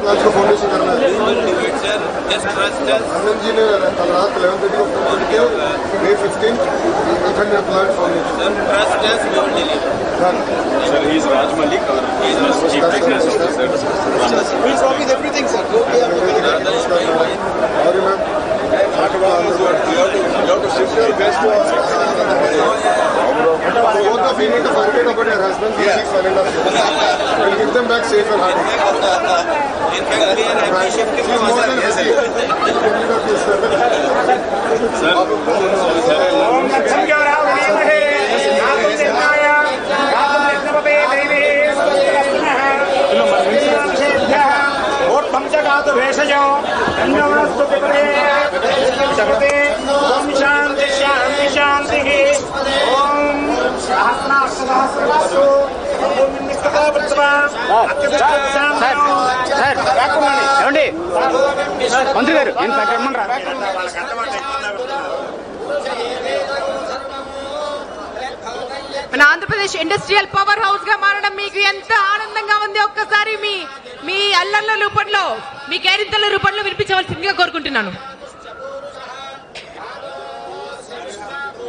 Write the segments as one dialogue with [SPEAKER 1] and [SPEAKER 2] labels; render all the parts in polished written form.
[SPEAKER 1] Plants को foundation करना है।
[SPEAKER 2] Just trust us.
[SPEAKER 1] Anand ji ने कल रात 11:30 को फोन करके May 15 800 plant foundation.
[SPEAKER 2] Sir, trust us, we will deliver.
[SPEAKER 3] Sir, he is Raj Malik, our chief technician officer.
[SPEAKER 4] We'll stop with everything, sir. Okay,
[SPEAKER 1] और ma'am
[SPEAKER 3] You have to shift your best to our
[SPEAKER 1] both of you need to forget about your husbands for 6-1.5 years. We'll give them back safe and hearty.
[SPEAKER 2] In fact, we are happy shifting
[SPEAKER 1] She's
[SPEAKER 2] from
[SPEAKER 1] more
[SPEAKER 2] other
[SPEAKER 1] than
[SPEAKER 2] places.
[SPEAKER 1] happy.
[SPEAKER 3] Sir,
[SPEAKER 4] भेषजो Om Shanti शांति शांति ओम सहस्रास्तु
[SPEAKER 5] ఏమండి మంత్రి గారు నేను రమ్మనరా
[SPEAKER 6] మన Andhra Pradesh industrial power house గా మారడం మీకు ఎంత ఆనందంగా ఉంది ఒక్కసారి మీ అల్లర్ల రూపంలో మీ కేరింతల రూపంలో వినిపించవలసిందిగా కోరుకుంటున్నాను.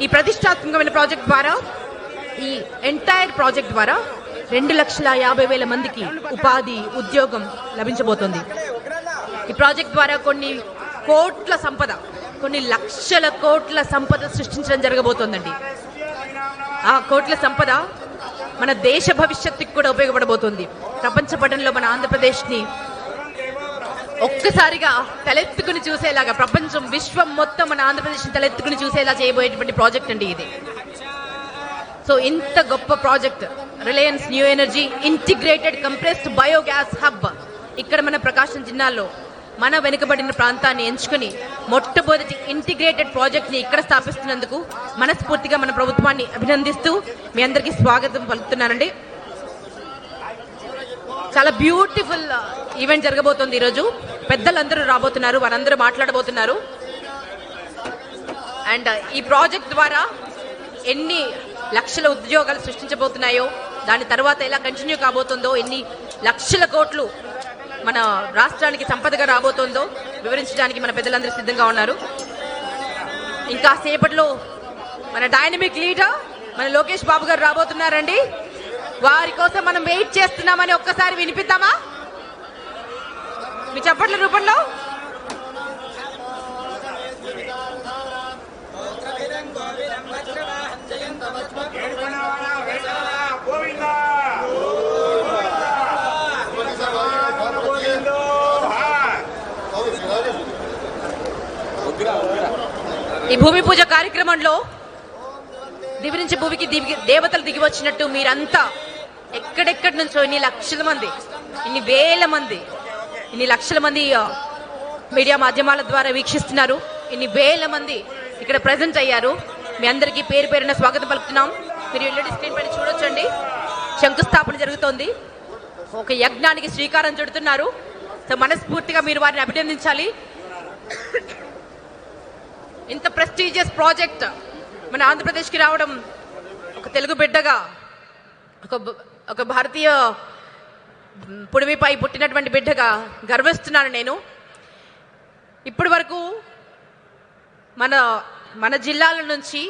[SPEAKER 6] ఈ ప్రతిష్టాత్మకమైన ప్రాజెక్ట్ ద్వారా ఈ ఎంటైర్ ప్రాజెక్ట్ ద్వారా 2,50,000 మందికి ఉపాధి ఉద్యోగం లభించబోతోంది. ఈ ప్రాజెక్ట్ ద్వారా కొన్ని లక్షల కోట్ల సంపద సృష్టించడం జరగబోతోందండి. ఆ కోట్ల సంపద మన దేశ భవిష్యత్తుకి కూడా ఉపయోగపడబోతుంది. ప్రపంచ పటంలో మన ఆంధ్రప్రదేశ్ ని ఒక్కసారిగా తలెత్తుకుని చూసేలాగా విశ్వం మొత్తం మన ఆంధ్రప్రదేశ్ ని తలెత్తుకుని చూసేలా చేయబోయేటువంటి ప్రాజెక్ట్ అండి ఇది. సో ఇంత గొప్ప project Reliance new energy integrated compressed biogas hub ఇక్కడ మన ప్రకాశం జిల్లాలో మన వెనుకబడిన ప్రాంతాన్ని ఎంచుకుని మొట్టమొదటి ఇంటిగ్రేటెడ్ ప్రాజెక్ట్ ని ఇక్కడ స్థాపిస్తున్నందుకు మనస్ఫూర్తిగా మన ప్రభుత్వాన్ని అభినందిస్తూ మీ అందరికీ స్వాగతం పలుకుతున్నానండి. చాలా బ్యూటిఫుల్ ఈవెంట్ జరగబోతోంది. ఈరోజు పెద్దలందరూ రాబోతున్నారు, వారందరూ మాట్లాడబోతున్నారు. అండ్ ఈ ప్రాజెక్ట్ ద్వారా ఎన్ని లక్షల ఉద్యోగాలు సృష్టించబోతున్నాయో, దాని తర్వాత ఎలా కంటిన్యూ కాబోతుందో, ఎన్ని లక్షల కోట్లు మన రాష్ట్రానికి సంపదగా రాబోతోందో వివరించడానికి మన పెద్దలందరూ సిద్ధంగా ఉన్నారు. ఇంకా సేపట్లో మన డైనమిక్ లీడర్ మన లోకేష్ బాబు గారు రాబోతున్నారండి. వారి కోసం మనం వెయిట్ చేస్తున్నామని ఒక్కసారి వినిపిద్దామా మీ చప్పట్ల రూపంలో? ఈ భూమి పూజ కార్యక్రమంలో దివి నుంచి భూమికి దేవతలు దిగి వచ్చినట్టు మీరంతా ఎక్కడెక్కడి నుంచో ఇన్ని లక్షల మంది, ఇన్ని వేల మంది, ఇన్ని లక్షల మంది మీడియా మాధ్యమాల ద్వారా వీక్షిస్తున్నారు. ఇన్ని వేల మంది ఇక్కడ ప్రెజెంట్ అయ్యారు. మీ అందరికీ పేరు పేరున స్వాగతం పలుకుతున్నాం. మీరు ఎల్ఈడి స్క్రీన్ పైన చూడొచ్చండి, శంకుస్థాపన జరుగుతోంది. ఒక యజ్ఞానికి శ్రీకారం చుడుతున్నారు. సో మనస్ఫూర్తిగా మీరు వారిని అభినందించాలి. ఇంత ప్రెస్టీజియస్ ప్రాజెక్ట్ మన ఆంధ్రప్రదేశ్కి రావడం ఒక తెలుగు బిడ్డగా, ఒక భారతీయ పుడిమిపై పుట్టినటువంటి బిడ్డగా గర్విస్తున్నాను నేను. ఇప్పటి వరకు మన జిల్లాల నుంచి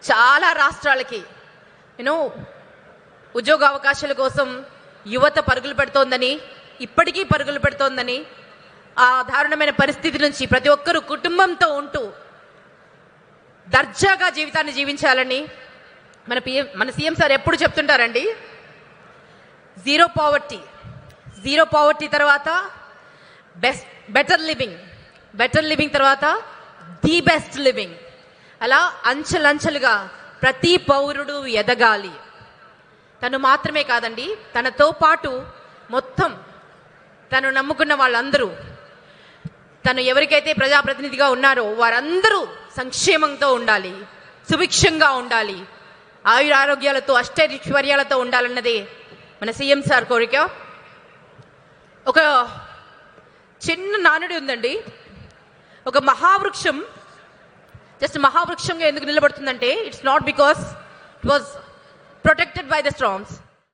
[SPEAKER 6] చాలా రాష్ట్రాలకి ఉద్యోగ అవకాశాల కోసం యువత పరుగులు పెడుతోందని, ఇప్పటికీ పరుగులు పెడుతోందని, ఆ దారుణమైన పరిస్థితి నుంచి ప్రతి ఒక్కరూ కుటుంబంతో ఉంటూ దర్జాగా జీవితాన్ని జీవించాలని మన సీఎం సార్ ఎప్పుడు చెప్తుంటారండి. జీరో పావర్టీ తర్వాత బెటర్ లివింగ్ తర్వాత ది బెస్ట్ లివింగ్. అలా అంచెలంచెలుగా ప్రతి పౌరుడు ఎదగాలి. తను మాత్రమే కాదండి, తనతో పాటు మొత్తం తను నమ్ముకున్న వాళ్ళందరూ, తను ఎవరికైతే ప్రజాప్రతినిధిగా ఉన్నారో వారందరూ సంక్షేమంతో ఉండాలి, సుభిక్షంగా ఉండాలి, ఆయురారోగ్యాలతో అష్టైశ్వర్యాలతో ఉండాలన్నదే మన సీఎం సార్ కోరిక. ఒక చిన్న నానుడి ఉందండి, ఒక మహావృక్షం జస్ట్ మహావృక్షంగా ఎందుకు నిలబడుతుందంటే, it's not because it was protected by the storms,